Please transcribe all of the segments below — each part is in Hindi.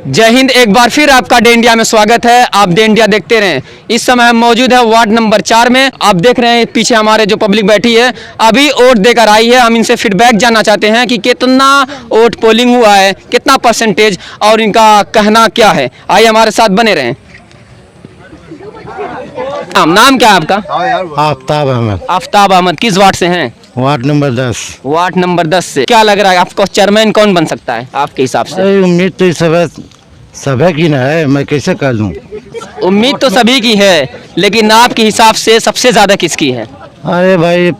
जय हिंद। एक बार फिर आपका डे इंडिया में स्वागत है। आप डे इंडिया देखते रहें। इस समय हम मौजूद है वार्ड नंबर 4 में। आप देख रहे हैं पीछे हमारे जो पब्लिक बैठी है अभी वोट देकर आई है। हम इनसे फीडबैक जानना चाहते हैं कि कितना वोट पोलिंग हुआ है, कितना परसेंटेज और इनका कहना क्या है। आइए हमारे साथ बने रहें। नाम क्या है आपका? आफ्ताब अहमद। आफ्ताब अहमद। किस वार्ड से हैं? Ward number 10। वार्ड नंबर 10 से। क्या लग रहा है आपको चेयरमैन कौन बन सकता है आपके हिसाब से? उम्मीद तो सब की ना है, मैं कैसे कह दूं। उम्मीद तो सभी की है, लेकिन आपके हिसाब से सबसे ज्यादा किसकी है? अरे भाई,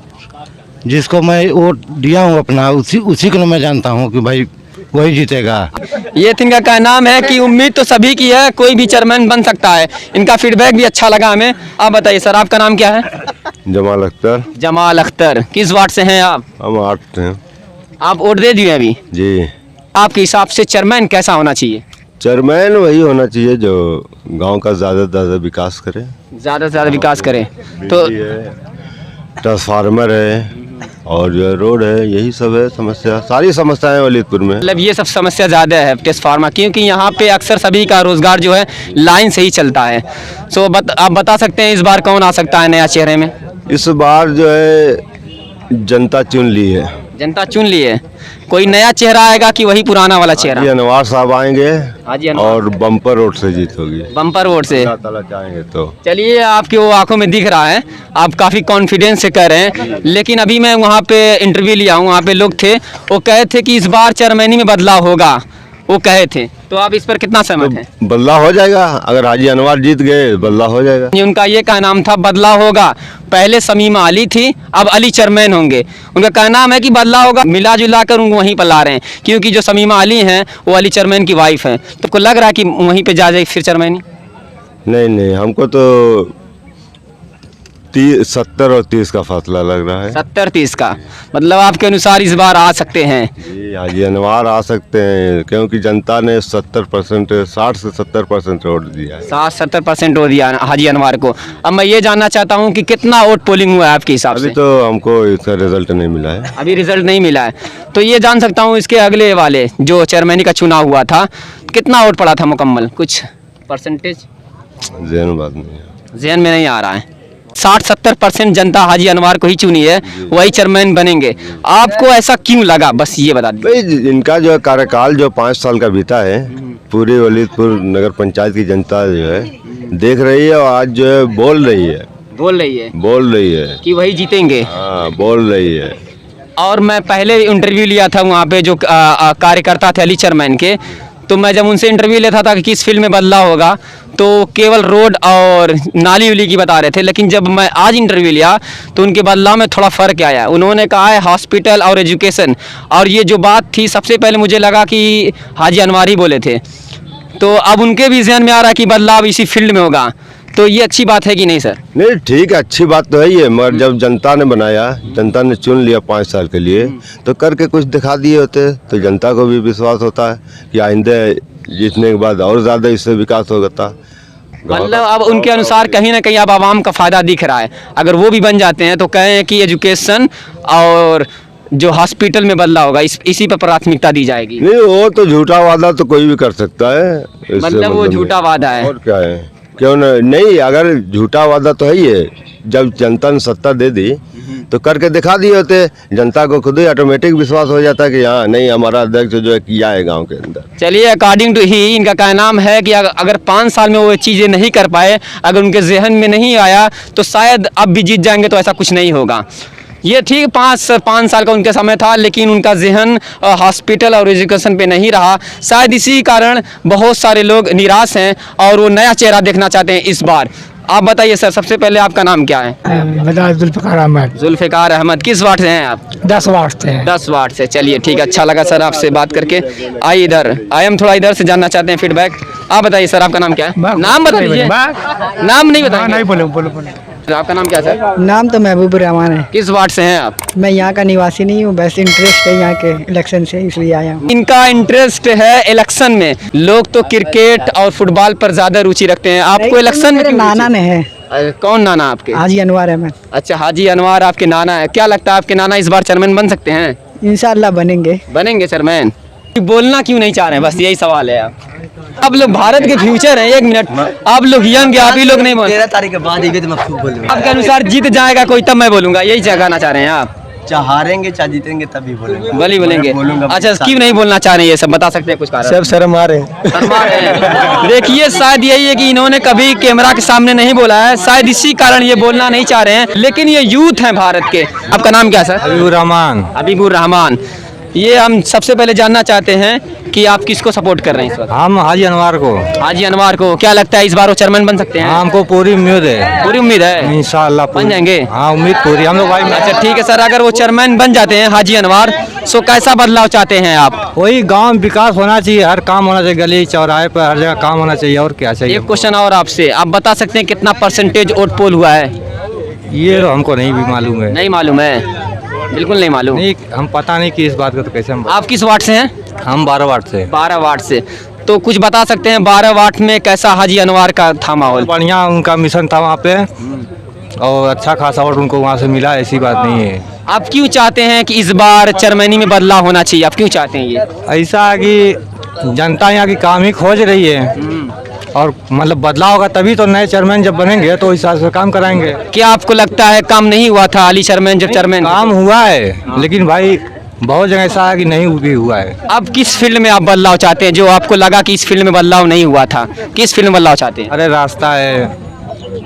जिसको मैं वोट दिया हूँ अपना, उसी को मैं जानता हूँ कि भाई वही जीतेगा। ये इनका का नाम है कि उम्मीद तो सभी की है, कोई भी चेयरमैन बन सकता है। इनका फीडबैक भी अच्छा लगा हमें। आप बताइए सर, आपका नाम क्या है? जमाल अख्तर। जमाल अख्तर। किस वार्ड से हैं आप? हम 8 हैं। आप वोट दे दिए अभी? जी। आपके हिसाब से चेयरमैन कैसा होना चाहिए? चेयरमैन वही होना चाहिए जो गांव का ज़्यादा से ज़्यादा विकास करे। ज़्यादा से ज़्यादा विकास करे तो ट्रांसफार्मर है और जो रोड है, यही सब है समस्या। सारी समस्याएं वलीदपुर में। मतलब ये सब समस्या ज़्यादा है ट्रांसफार्मर, क्योंकि यहाँ पे अक्सर सभी का रोजगार जो है लाइन से ही चलता है। सो आप बता सकते हैं इस बार कौन आ सकता है नया चेहरे में? इस बार जो है जनता चुन ली है। जनता चुन ली है। कोई नया चेहरा आएगा कि वही पुराना वाला चेहरा? हाजी अनवार साहब आएंगे हाजी अनवार। और बम्पर वोट से जीत होगी। बम्पर वोट से चाहेंगे तो। चलिए, आपकी वो आंखों में दिख रहा है, आप काफ़ी कॉन्फिडेंस से कह रहे हैं। लेकिन अभी मैं वहाँ पे इंटरव्यू लिया हूँ, वहाँ पे लोग थे, वो कहे थे कि इस बार चेयरमैनी में बदलाव होगा, वो कहे थे। तो आप इस पर कितना सहमत हैं? बदलाव हो जाएगा, अगर हाजी अनवार जीत गए बदलाव हो जाएगा। उनका ये कहना था बदलाव होगा। पहले समीमा अली थी, अब अली चेयरमैन होंगे। उनका कहना है कि बदलाव होगा, मिला जुला कर उनको वहीं पर ला रहे हैं, क्योंकि जो समीमा अली हैं वो अली चेयरमैन की वाइफ हैं। तो को लग रहा है कि वहीं पे जा जाए फिर चेयरमैनी? नहीं, हमको तो 70 और 30 का फासला लग रहा है। 70-30 का मतलब आपके अनुसार इस बार आ सकते हैं? जी, हाजी अनवार आ सकते हैं, क्योंकि जनता ने 70% 60 से 70% वोट दिया है। 60-70% वोट दिया हाजी अनवार को। अब मैं ये जानना चाहता हूँ कि कितना वोट पोलिंग हुआ है आपके हिसाब से? अभी तो हमको इसका रिजल्ट नहीं मिला है। अभी रिजल्ट नहीं मिला है, तो ये जान सकता हूँ इसके अगले वाले जो चेयरमैनी का चुनाव हुआ था कितना वोट पड़ा था मुकम्मल? कुछ परसेंटेज ज़हन बात नहीं है, ज़हन में नहीं आ रहा है। 60-70% जनता हाजी अनवार को ही चुनी है, वही चेयरमैन बनेंगे। आपको ऐसा क्यों लगा, बस ये बता दीजिए। भाई इनका जो कार्यकाल जो 5 साल का बीता है, पूरी वलीदपुर नगर पंचायत की जनता जो है देख रही है और आज जो है बोल रही है कि वही जीतेंगे। हाँ, बोल रही है। और मैं पहले इंटरव्यू लिया था वहाँ पे जो कार्यकर्ता थे अली चेयरमैन के, तो मैं जब उनसे इंटरव्यू लेता था कि किस फील्ड में बदलाव होगा, तो केवल रोड और नाली उली की बता रहे थे। लेकिन जब मैं आज इंटरव्यू लिया तो उनके बदलाव में थोड़ा फ़र्क आया। उन्होंने कहा है हॉस्पिटल और एजुकेशन, और ये जो बात थी सबसे पहले मुझे लगा कि हाजी अनवार ही बोले थे। तो अब उनके भी ज़हन में आ रहा है कि बदलाव इसी फील्ड में होगा। तो ये अच्छी बात है कि नहीं सर? नहीं, ठीक है, अच्छी बात तो है ये, मगर जब जनता ने बनाया, जनता ने चुन लिया 5 साल के लिए, तो करके कुछ दिखा दिए होते तो जनता को भी विश्वास होता है कि आइंदे जीतने के बाद और ज़्यादा इससे विकास होगा। मतलब अब उनके अनुसार कहीं ना कहीं अब आवाम का फ़ायदा दिख रहा है। अगर वो भी बन जाते हैं तो कहें कि एजुकेशन और जो हॉस्पिटल में बदलाव होगा इसी पर प्राथमिकता दी जाएगी। नहीं, वो तो झूठा वादा तो कोई भी कर सकता है। मतलब वो झूठा वादा है। और क्या है, क्यों नहीं, अगर झूठा वादा तो है ही है। जब जनता ने सत्ता दे दी तो करके दिखा दिए होते, जनता को खुद ही ऑटोमेटिक विश्वास हो जाता है कि हाँ नहीं, हमारा अध्यक्ष जो है किया है गांव के अंदर। चलिए, अकॉर्डिंग टू ही इनका कहना है कि अगर 5 साल में वो चीज़ें नहीं कर पाए, अगर उनके जहन में नहीं आया, तो शायद अब भी जीत जाएंगे, तो ऐसा कुछ नहीं होगा। ये ठीक 5 साल का उनका समय था, लेकिन उनका जहन हॉस्पिटल और एजुकेशन पे नहीं रहा। शायद इसी कारण बहुत सारे लोग निराश हैं और वो नया चेहरा देखना चाहते हैं इस बार। आप बताइए सर, सबसे पहले आपका नाम क्या है? जुल्फ़िकार अहमद। जुल्फ़िकार अहमद। किस वार्ड से हैं आप? 10 वार्ड से। 10 वार्ड से। चलिए ठीक है, अच्छा लगा सर आपसे बात करके। आइए इधर, हम थोड़ा इधर से जानना चाहते हैं फीडबैक। आप बताइए सर, आपका नाम क्या है? नाम बता दीजिए। नाम नहीं बताएंगे? नहीं, बोलो। आपका नाम क्या है सर? नाम तो महबूब रहमान है। किस वार्ड से हैं आप? मैं यहाँ का निवासी नहीं हूँ, बस इंटरेस्ट है यहाँ के इलेक्शन से, इसलिए आया हूँ। इनका इंटरेस्ट है इलेक्शन में। लोग तो क्रिकेट और फुटबॉल पर ज्यादा रुचि रखते हैं, आपको इलेक्शन में? नाना ने है। कौन नाना आपके? हाजी अनवार अहमद। अच्छा, हाजी अनवार आपके नाना है। क्या लगता है आपके नाना इस बार चेयरमैन बन सकते हैं? इंशाअल्लाह बनेंगे चेयरमैन। बोलना क्यों नहीं चाह रहे हैं, बस यही सवाल है। आप आप लोग भारत के फ्यूचर हैं, 1 मिनट, आप लोग यंग, आप ही लोग नहीं बोल। 13 तारीख के बाद ये तो मैं खूब बोलूंगा। आपके अनुसार जीत जाएगा कोई तब मैं बोलूंगा, यही कहना चाह रहे हैं आप? चाहे हारेंगे चाहे जीतेंगे तभी बोलेंगे। बोली बोलेंगे। अच्छा, क्यों नहीं बोलना चाह रहे हैं ये सब, बता सकते हैं कुछ कारण? सब शर्म आ रहे हैं। शर्मा रहे हैं। देखिए शायद यही है कि इन्होंने कभी कैमरा के सामने नहीं बोला है, शायद इसी कारण ये बोलना नहीं चाह रहे हैं। लेकिन ये यूथ हैं भारत के। आपका नाम क्या है सर? हबीबुर रहमान। हबीबुर रहमान। ये हम सबसे पहले जानना चाहते हैं कि आप किसको सपोर्ट कर रहे हैं इस वक्त? हम हाजी अनवार को। हाजी अनवार को। क्या लगता है इस बार वो चेयरमैन बन सकते हैं? हमको पूरी उम्मीद है। पूरी उम्मीद है इंशाअल्लाह बन जाएंगे। हाँ, उम्मीद पूरी हम लोग भाई। अच्छा ठीक है सर, अगर वो चेयरमैन बन जाते हैं हाजी अनवार, तो कैसा बदलाव चाहते हैं आप? वही गांव विकास होना चाहिए, हर काम होना चाहिए, गली चौराहे पर हर जगह काम होना चाहिए, और क्या चाहिए। एक क्वेश्चन और आपसे, आप बता सकते हैं कितना परसेंटेज वोट पोल हुआ है? ये तो हमको नहीं भी मालूम है। नहीं मालूम है, बिल्कुल नहीं मालूम। नहीं, हम पता नहीं कि इस बात का तो कैसे हम। आप किस वार्ड से हैं? हम 12 वार्ड से। 12 वार्ड से। तो कुछ बता सकते हैं 12 वार्ड में कैसा हाजी अनवार का था माहौल? बढ़िया उनका मिशन था वहाँ पे, और अच्छा खासा वोट उनको वहाँ से मिला, ऐसी बात नहीं है। आप क्यों चाहते हैं कि इस बार चेयरमैनी में बदलाव होना चाहिए? आप क्यों चाहते हैं ये? ऐसा है कि जनता यहाँ की काम ही खोज रही है, और मतलब बदलाव होगा तभी तो नए चेयरमैन जब बनेंगे तो इस हिसाब से काम कराएंगे। क्या आपको लगता है काम नहीं हुआ था अली चेयरमैन जब चेयरमैन? काम हुआ है, लेकिन भाई बहुत जगह ऐसा है कि नहीं भी हुआ है। अब किस फील्ड में आप बदलाव चाहते हैं जो आपको लगा कि इस फील्ड में बदलाव नहीं हुआ था? किस फील्ड में बदलाव चाहते हैं? अरे रास्ता है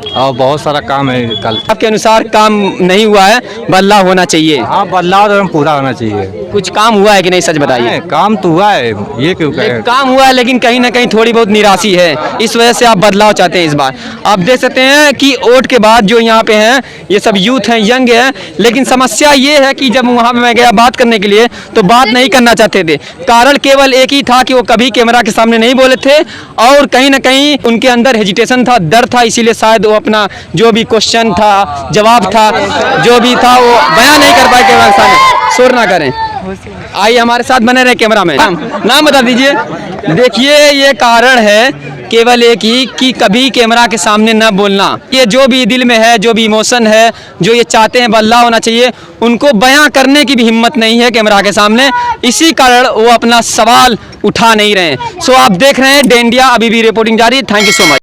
और बहुत सारा काम है कल। आपके अनुसार काम नहीं हुआ है, बदलाव होना चाहिए। हाँ, बदलाव तो पूरा होना चाहिए। कुछ काम हुआ है कि नहीं, सच बताइए। काम तो हुआ है, ये क्यों कहें। काम हुआ है लेकिन कहीं ना कहीं थोड़ी बहुत निराशी है, इस वजह से आप बदलाव चाहते हैं इस बार। आप देख सकते हैं कि वोट के बाद जो यहाँ पे हैं ये सब यूथ हैं, यंग हैं, लेकिन समस्या ये है कि जब वहाँ पे मैं गया बात करने के लिए तो बात नहीं करना चाहते थे। कारण केवल एक ही था कि वो कभी कैमरा के सामने नहीं बोले थे, और कहीं ना कहीं उनके अंदर हेजिटेशन था, डर था, इसीलिए शायद वो अपना जो भी क्वेश्चन था, जवाब था, जो भी था वो बयान नहीं कर पाए कैमरा के सामने। शोर ना करें, आइए हमारे साथ बने रहे कैमरा में। नाम बता दीजिए। देखिए ये कारण है केवल एक ही कि कभी कैमरा के सामने न बोलना। ये जो भी दिल में है, जो भी इमोशन है, जो ये चाहते हैं बदलाव होना चाहिए, उनको बयां करने की भी हिम्मत नहीं है कैमरा के सामने, इसी कारण वो अपना सवाल उठा नहीं रहे हैं। सो आप देख रहे हैं डे इंडिया, अभी भी रिपोर्टिंग जारी है। Thank you so much.